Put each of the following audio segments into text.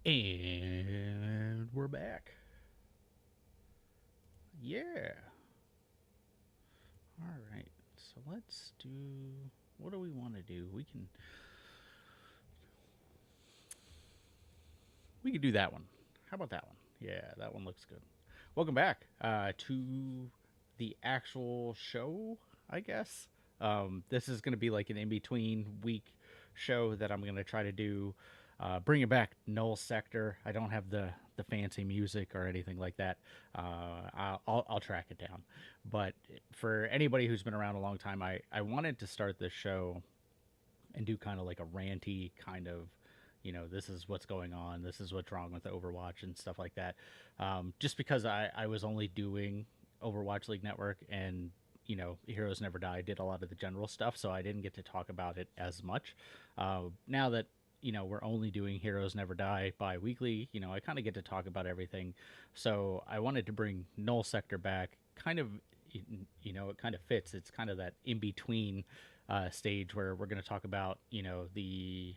And we're back. Yeah. All right. So let's do. What do we want to do? We can do that one. How about that one? Yeah, that one looks good. Welcome back to the actual show, I guess. This is going to be like an in between week show that I'm going to try to do. Bringing back Null Sector. I don't have the fancy music or anything like that. I'll track it down. But for anybody who's been around a long time, I wanted to start this show and do kind of like a ranty kind of, this is what's going on, this is what's wrong with Overwatch and stuff like that. Just because I was only doing Overwatch League Network and Heroes Never Die did a lot of the general stuff, so I didn't get to talk about it as much. Now that we're only doing Heroes Never Die bi-weekly, I kind of get to talk about everything. So I wanted to bring Null Sector back. Kind of, it kind of fits. It's kind of that in between stage where we're going to talk about the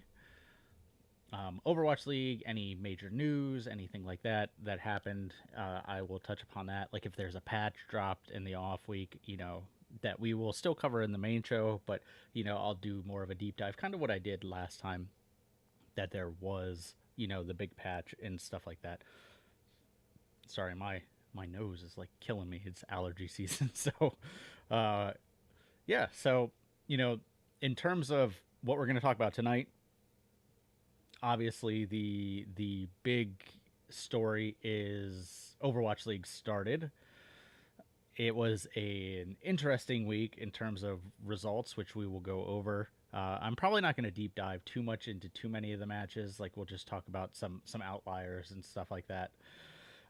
Overwatch League, any major news, anything like that that happened. I will touch upon that. Like if there's a patch dropped in the off week, that we will still cover in the main show, but I'll do more of a deep dive, kind of what I did last time. That there was the big patch and stuff like that. Sorry, my nose is like killing me. It's allergy season, so uh, yeah. So in terms of what we're going to talk about tonight, obviously the big story is Overwatch League started. It was an interesting week in terms of results, which we will go over. I'm probably not going to deep dive too much into too many of the matches. Like we'll just talk about some outliers and stuff like that.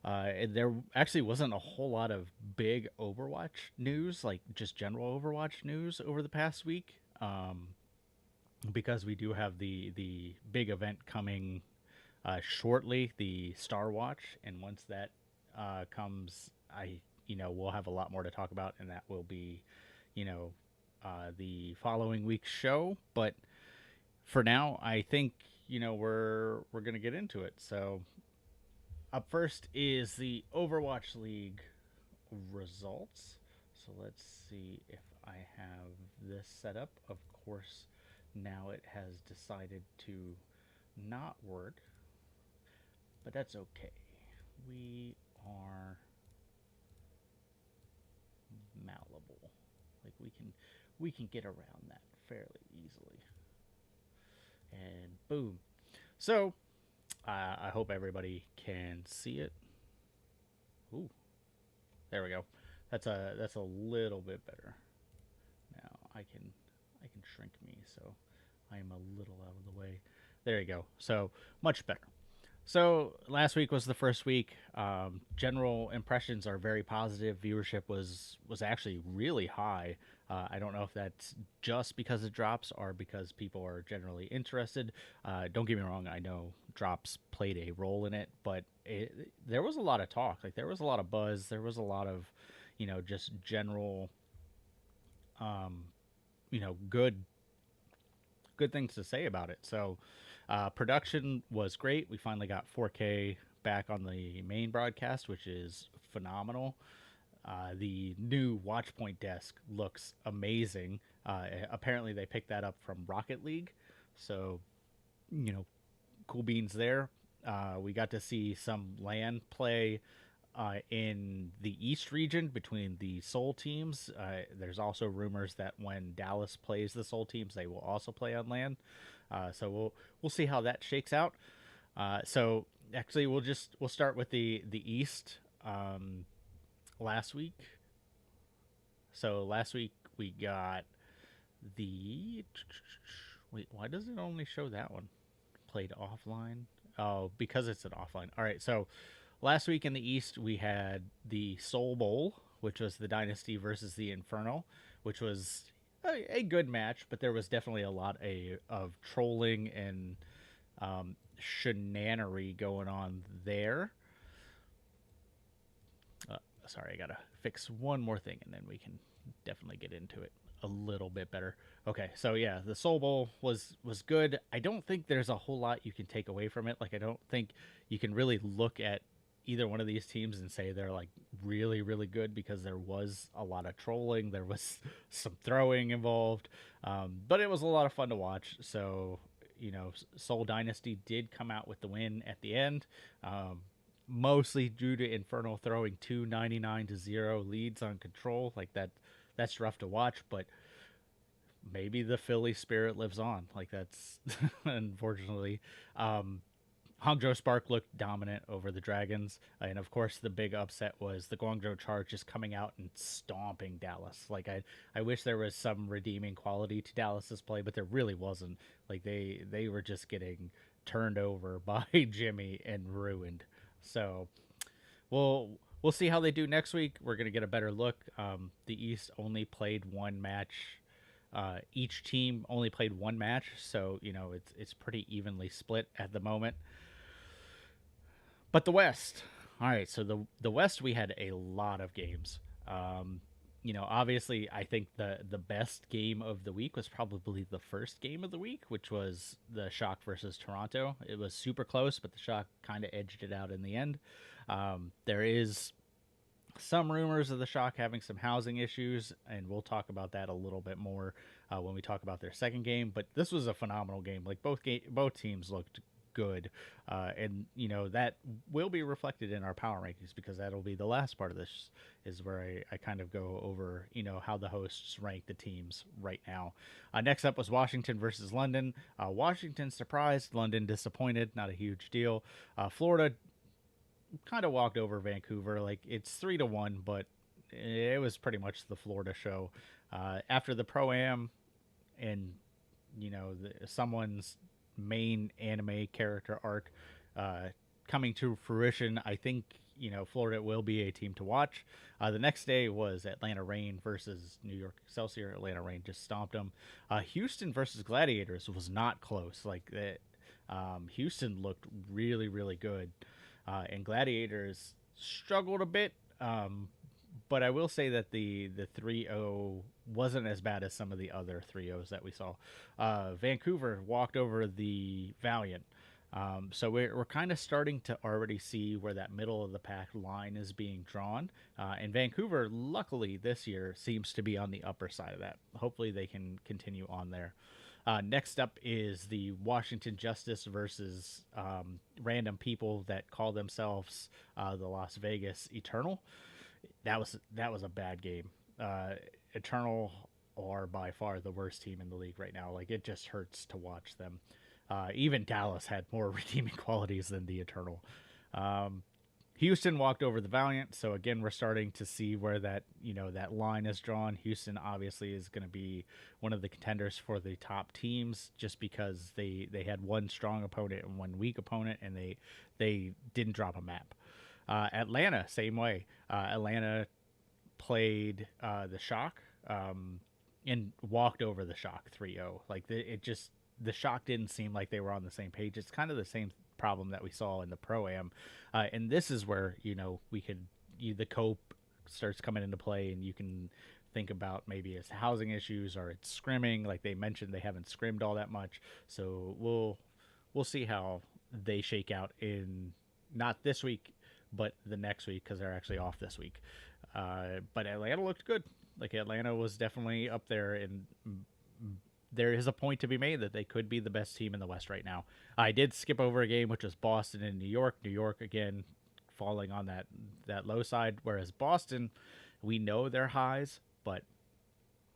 There actually wasn't a whole lot of big Overwatch news, like just general Overwatch news over the past week. Because we do have the big event coming shortly, the Star Watch, and once that comes, we'll have a lot more to talk about, and that will be, you know, the following week's show. But for now, I think we're gonna get into it. So up first is the Overwatch League results. So let's see if I have this set up. Of course, now it has decided to not work, but that's okay. We are malleable. Like we can get around that fairly easily. And boom. So I hope everybody can see it. Ooh, there we go. That's a little bit better. Now I can shrink me so I am a little out of the way. There you go. So much better. So last week was the first week. General impressions are very positive. Viewership was actually really high. I don't know if that's just because of drops or because people are generally interested. Don't get me wrong. I know drops played a role in it, but there was a lot of talk. Like there was a lot of buzz. There was a lot of, just general, um, good things to say about it. So production was great. We finally got 4K back on the main broadcast, which is phenomenal. The new Watchpoint desk looks amazing. Apparently, they picked that up from Rocket League. So, you know, cool beans there. We got to see some LAN play in the East region between the Seoul teams. There's also rumors that when Dallas plays the Seoul teams, they will also play on LAN. So we'll see how that shakes out. So actually, we'll start with the East. Last week. So last week we got the wait. Why does it only show that one? Played offline. Oh, because it's an offline. All right. So last week in the East we had the Soul Bowl, which was the Dynasty versus the Inferno, which was a good match, but there was definitely a lot of trolling and shenanery going on there. Sorry, I gotta fix one more thing and then we can definitely get into it. a little bit better. Okay, so yeah, the Soul Bowl was good. I don't think there's a whole lot you can take away from it. Like I don't think you can really look at either one of these teams and say they're like really really good because there was a lot of trolling, there was some throwing involved, but it was a lot of fun to watch. So Soul Dynasty did come out with the win at the end. Mostly due to Infernal throwing two 99-0 leads on control. Like that's rough to watch, but maybe the Philly spirit lives on. Like that's unfortunately. Hangzhou Spark looked dominant over the Dragons, and of course the big upset was the Guangzhou Charge just coming out and stomping Dallas. Like I wish there was some redeeming quality to Dallas's play, but there really wasn't. Like they were just getting turned over by Jimmy and ruined. So we'll see how they do next week. We're gonna get a better look. The East only played one match. Each team only played one match, so it's pretty evenly split at the moment. But the West, all right. So the West, we had a lot of games. Obviously, I think the best game of the week was probably the first game of the week, which was the Shock versus Toronto. It was super close, but the Shock kind of edged it out in the end. There is some rumors of the Shock having some housing issues, and we'll talk about that a little bit more when we talk about their second game. But this was a phenomenal game. Like both teams looked good, and that will be reflected in our power rankings because that'll be the last part of this is where I kind of go over how the hosts rank the teams right now. Next up was Washington versus London. Washington surprised, London disappointed. Not a huge deal. Florida kind of walked over Vancouver. Like it's 3-1, but it was pretty much the Florida show. After the pro am, and someone's main anime character arc coming to fruition, I think Florida will be a team to watch. The next day was Atlanta Reign versus New York Excelsior. Atlanta Reign just stomped them. Houston versus Gladiators was not close. Like that, Houston looked really really good. And Gladiators struggled a bit, but I will say that the 3-0 wasn't as bad as some of the other 3-0s that we saw. Vancouver walked over the Valiant. So we're kind of starting to already see where that middle of the pack line is being drawn. And Vancouver, luckily, this year seems to be on the upper side of that. Hopefully they can continue on there. Next up is the Washington Justice versus random people that call themselves the Las Vegas Eternal. That was a bad game. Eternal are by far the worst team in the league right now. Like it just hurts to watch them. Even Dallas had more redeeming qualities than the Eternal. Houston walked over the Valiant, so again we're starting to see where that that line is drawn. Houston obviously is going to be one of the contenders for the top teams just because they had one strong opponent and one weak opponent, and they didn't drop a map. Atlanta, same way. Atlanta played the Shock and walked over the Shock 3-0. Like the Shock didn't seem like they were on the same page. It's kind of the same problem that we saw in the Pro-Am. And this is where, the cope starts coming into play, and you can think about maybe it's housing issues or it's scrimming. Like they mentioned, they haven't scrimmed all that much. So we'll see how they shake out in not this week, but the next week, because they're actually off this week. But Atlanta looked good. Like Atlanta was definitely up there, and there is a point to be made that they could be the best team in the West right now. I did skip over a game, which was Boston and New York. New York, again, falling on that low side, whereas Boston, we know their highs, but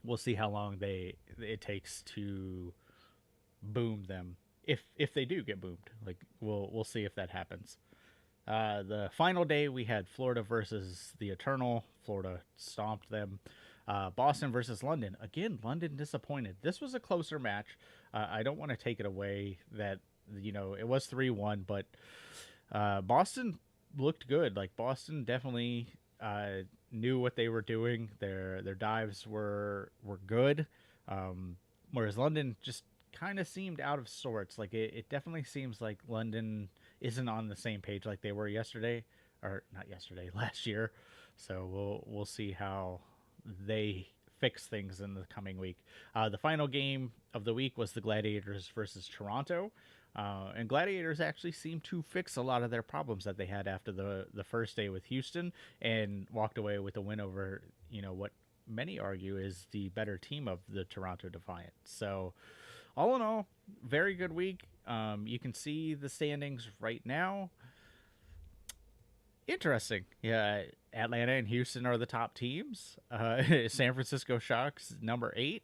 we'll see how long it takes to boom them, if they do get boomed. Like we'll see if that happens. The final day, we had Florida versus the Eternal. Florida stomped them. Boston versus London. Again, London disappointed. This was a closer match. I don't want to take it away that, it was 3-1, but Boston looked good. Like Boston definitely knew what they were doing. Their dives were good. Whereas London just kind of seemed out of sorts. Like it definitely seems like London isn't on the same page like they were yesterday, or not yesterday, last year. So we'll see how they fix things in the coming week. The final game of the week was the Gladiators versus Toronto. And Gladiators actually seemed to fix a lot of their problems that they had after the first day with Houston, and walked away with a win over, what many argue is the better team of the Toronto Defiant. So, all in all, very good week. You can see the standings right now. Interesting. Yeah, Atlanta and Houston are the top teams. San Francisco Sharks, number 8.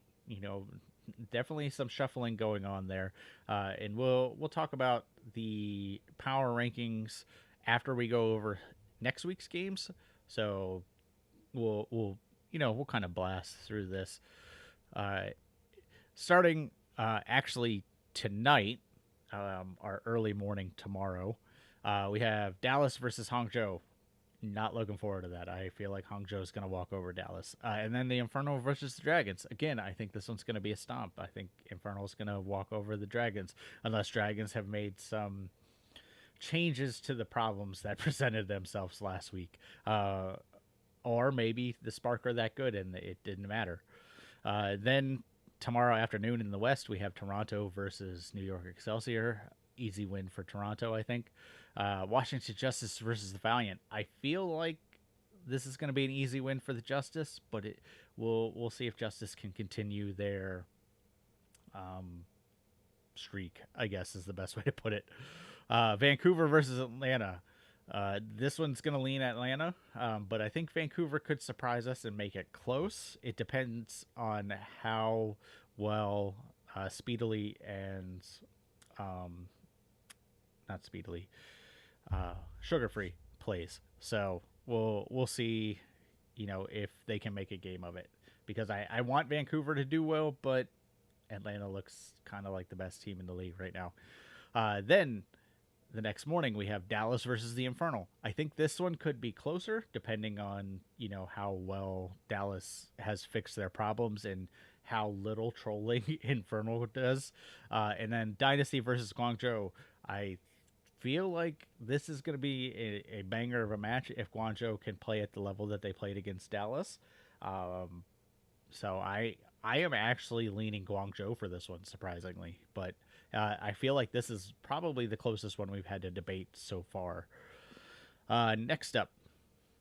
Definitely some shuffling going on there. And we'll talk about the power rankings after we go over next week's games. So we'll kind of blast through this. Starting actually tonight, our early morning tomorrow, we have Dallas versus Hangzhou. Not looking forward to that. I feel like Hangzhou is going to walk over Dallas. And then the Infernal versus the Dragons. Again, I think this one's going to be a stomp. I think Infernal is going to walk over the Dragons, unless Dragons have made some changes to the problems that presented themselves last week. Or maybe the Spark are that good and it didn't matter. Then tomorrow afternoon in the West, we have Toronto versus New York Excelsior. Easy win for Toronto, I think. Washington Justice versus the Valiant. I feel like this is going to be an easy win for the Justice, but we'll see if Justice can continue their streak, I guess is the best way to put it. Vancouver versus Atlanta. This one's going to lean Atlanta, but I think Vancouver could surprise us and make it close. It depends on how well Speedily and not Speedily, Sugar Free plays. So we'll see, if they can make a game of it, because I want Vancouver to do well, but Atlanta looks kind of like the best team in the league right now. Then the next morning we have Dallas versus the Infernal. I think this one could be closer depending on, how well Dallas has fixed their problems and how little trolling Infernal does. And then Dynasty versus Guangzhou. I feel like this is going to be a banger of a match if Guangzhou can play at the level that they played against Dallas. So I am actually leaning Guangzhou for this one, surprisingly. But I feel like this is probably the closest one we've had to debate so far. Next up,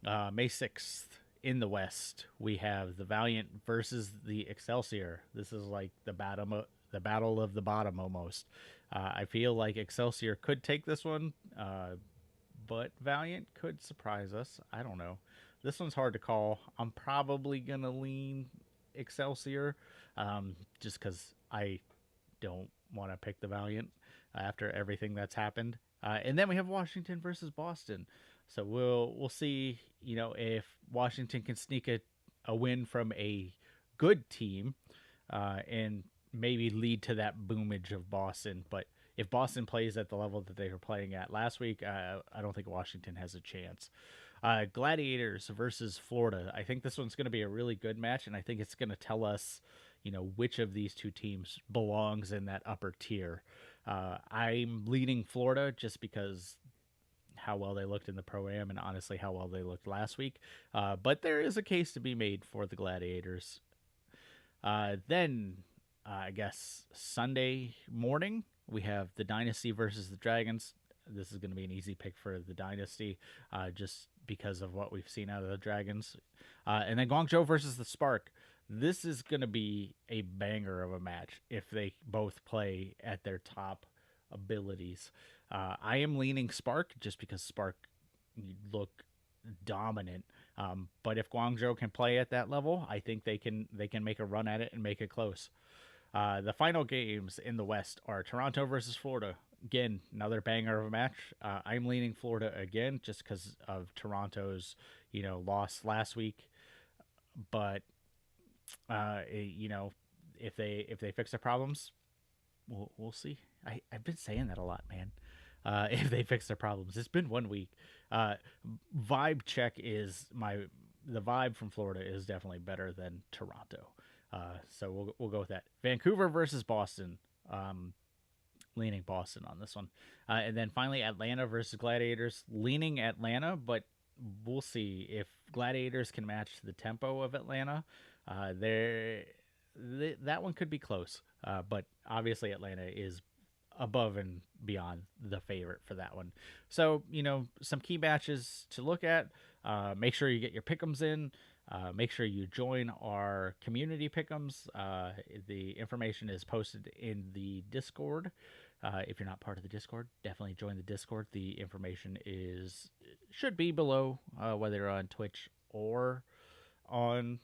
May 6th, in the West, we have the Valiant versus the Excelsior. This is like the battle of the bottom almost. I feel like Excelsior could take this one, but Valiant could surprise us. I don't know. This one's hard to call. I'm probably going to lean Excelsior, just because I don't want to pick the Valiant after everything that's happened. And then we have Washington versus Boston. So we'll see, if Washington can sneak a win from a good team, and maybe lead to that boomage of Boston. But if Boston plays at the level that they were playing at last week, I don't think Washington has a chance. Gladiators versus Florida. I think this one's going to be a really good match, and I think it's going to tell us, which of these two teams belongs in that upper tier. I'm leaning Florida just because how well they looked in the Pro-Am and honestly how well they looked last week. But there is a case to be made for the Gladiators. Then I guess Sunday morning, we have the Dynasty versus the Dragons. This is going to be an easy pick for the Dynasty, just because of what we've seen out of the Dragons. And then Guangzhou versus the Spark. This is going to be a banger of a match if they both play at their top abilities. I am leaning Spark just because Spark look dominant. But if Guangzhou can play at that level, I think they can make a run at it and make it close. The final games in the West are Toronto versus Florida. Again, another banger of a match. I'm leaning Florida again just because of Toronto's, loss last week. But if they fix their problems, we'll see. I've been saying that a lot, man. If they fix their problems, it's been 1 week. Vibe check is the vibe from Florida is definitely better than Toronto. So we'll go with that. Vancouver versus Boston. Leaning Boston on this one. And then finally Atlanta versus Gladiators. Leaning Atlanta, but we'll see if Gladiators can match the tempo of Atlanta. There, that one could be close, but obviously Atlanta is above and beyond the favorite for that one. So, some key matches to look at. Make sure you get your pick'ems in. Make sure you join our community pick'ems. The information is posted in the Discord. If you're not part of the Discord, definitely join the Discord. The information should be below, whether you're on Twitch or on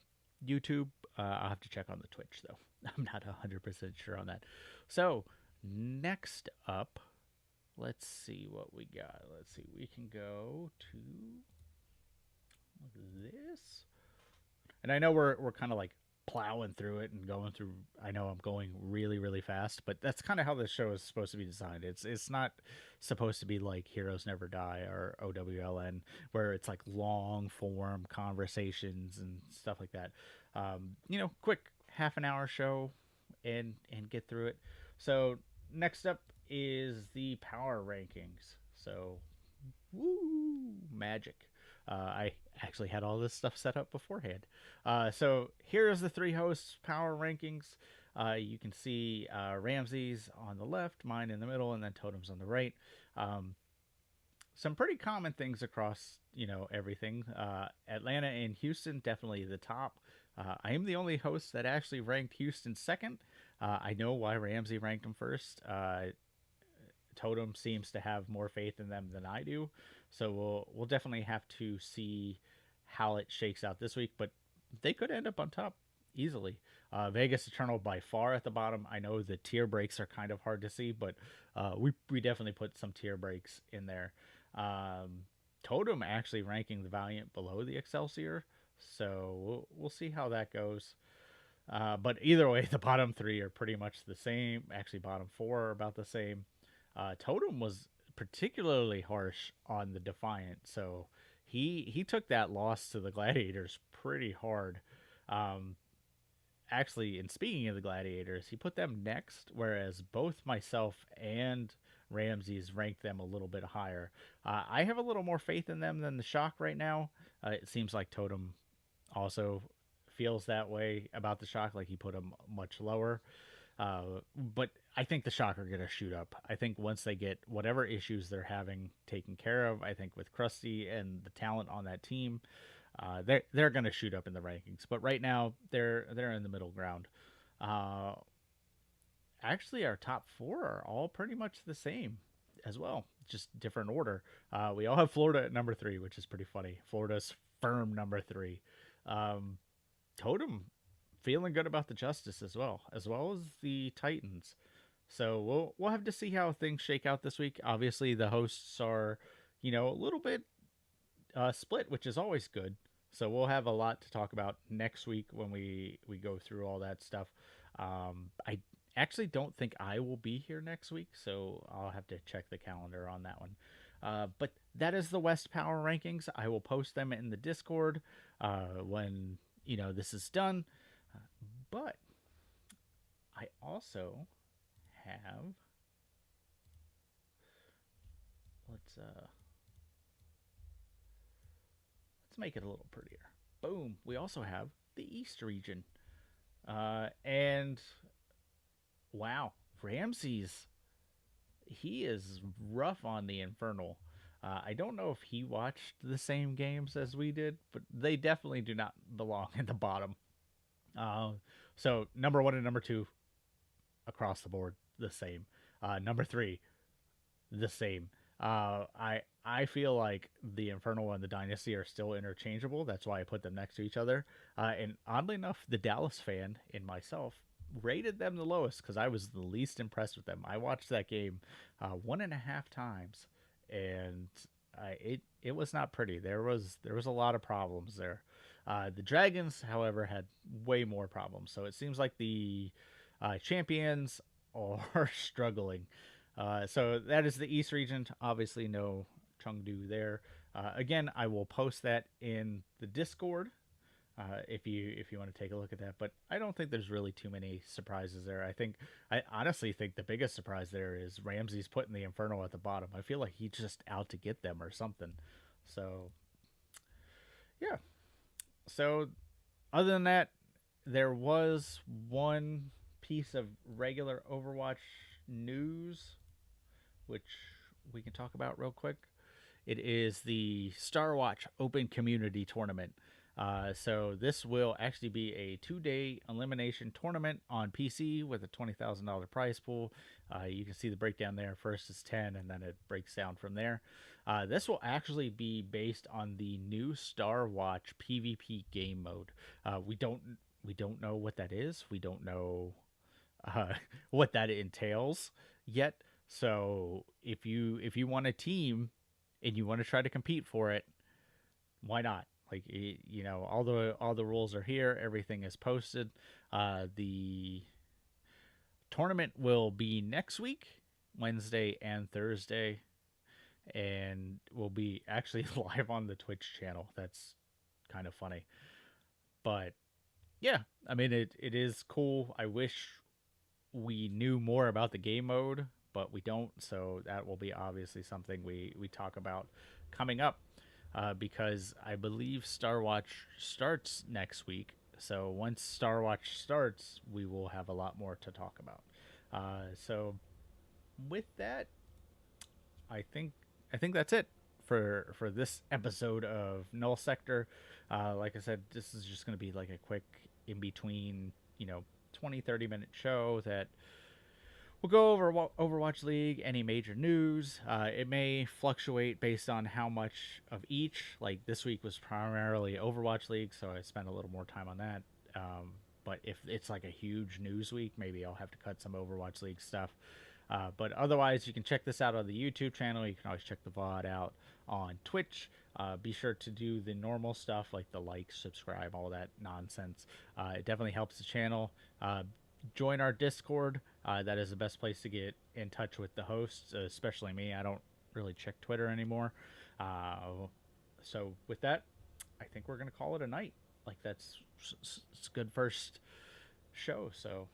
YouTube. I'll have to check on the Twitch though. I'm not 100% sure on that. So, next up, let's see what we got. Let's see. We can go to this. And I know we're kind of like plowing through it and going through. I know I'm going really really fast, but that's kind of how this show is supposed to be designed. It's not supposed to be like Heroes Never Die or OWLN, where it's like long form conversations and stuff like that. Quick half an hour show and get through it. So next up is the power rankings. So woo, magic. I actually had all this stuff set up beforehand. So here's the three hosts power rankings. You can see Ramsey's on the left, mine in the middle, and then Totem's on the right. Some pretty common things across everything. Atlanta and Houston definitely the top. I am the only host that actually ranked Houston second. I know why Ramsey ranked him first. Totem seems to have more faith in them than I do, so we'll definitely have to see how it shakes out this week. But they could end up on top easily. Vegas Eternal by far at the bottom. I know the tier breaks are kind of hard to see, but we definitely put some tier breaks in there. Totem actually ranking the Valiant below the Excelsior, so we'll see how that goes. But either way, the bottom three are pretty much the same. Actually, bottom four are about the same. Totem was particularly harsh on the Defiant, so he took that loss to the Gladiators pretty hard. Actually, in speaking of the Gladiators, he put them next, whereas both myself and Ramsey's ranked them a little bit higher. I have a little more faith in them than the Shock right now. It seems like Totem also feels that way about the Shock, like he put them much lower. But I think the Shock are going to shoot up. I think once they get whatever issues they're having taken care of, I think with Krusty and the talent on that team, they're going to shoot up in the rankings. But right now they're in the middle ground. Actually, our top four are all pretty much the same as well, just different order. We all have Florida at number 3, which is pretty funny. Florida's firm number 3. Totem feeling good about the Justice as well as the Titans. So we'll have to see how things shake out this week. Obviously, the hosts are, a little bit split, which is always good. So we'll have a lot to talk about next week when we go through all that stuff. I actually don't think I will be here next week, so I'll have to check the calendar on that one. But that is the West Power rankings. I will post them in the Discord when this is done. But I also have let's make it a little prettier. Boom. We also have the East region. And wow, Ramses, he is rough on the Infernal. I don't know if he watched the same games as we did, but they definitely do not belong in the bottom. So number 1 and number 2 across the board the same. Number 3 the same. I feel like the Infernal and the Dynasty are still interchangeable. That's why I put them next to each other. And oddly enough, the Dallas fan in myself rated them the lowest because I was the least impressed with them. I watched that game 1.5 times, and it was not pretty. There was a lot of problems there. The Dragons, however, had way more problems. So it seems like the champions are struggling. So that is the East region. Obviously, no Chengdu there. Again, I will post that in the Discord if you want to take a look at that. But I don't think there's really too many surprises there. I honestly think the biggest surprise there is Ramsey's putting the Inferno at the bottom. I feel like he's just out to get them or something. So yeah. So other than that, there was one piece of regular Overwatch news, which we can talk about real quick. It is the Star Watch Open Community Tournament. So this will actually be a 2-day elimination tournament on PC with a $20,000 prize pool. You can see the breakdown there. First is 10, and then it breaks down from there. This will actually be based on the new Star Watch PvP game mode. We don't know what that is. We don't know uh, what that entails yet. So if you want a team and you want to try to compete for it, why not? Like all the rules are here. Everything is posted. The tournament will be next week, Wednesday and Thursday, and will be actually live on the Twitch channel. That's kind of funny, but yeah, I mean it is cool. I wish we knew more about the game mode, but we don't. So that will be obviously something we talk about coming up, because I believe Star Watch starts next week. So once Star Watch starts, we will have a lot more to talk about. So with that, I think I think that's it for this episode of Null Sector. Like I said, this is just going to be like a quick in between, 20-30 minute show that we'll go over Overwatch League, any major news. It may fluctuate based on how much of each. Like this week was primarily Overwatch League, so I spent a little more time on that. But if it's like a huge news week, maybe I'll have to cut some Overwatch League stuff. But otherwise, you can check this out on the YouTube channel. You can always check the VOD out on Twitch. Be sure to do the normal stuff like the like, subscribe, all that nonsense. It definitely helps the channel. Join our Discord. That is the best place to get in touch with the hosts, especially me. I don't really check Twitter anymore. So with that, I think we're gonna call it a night. Like that's it's a good first show. So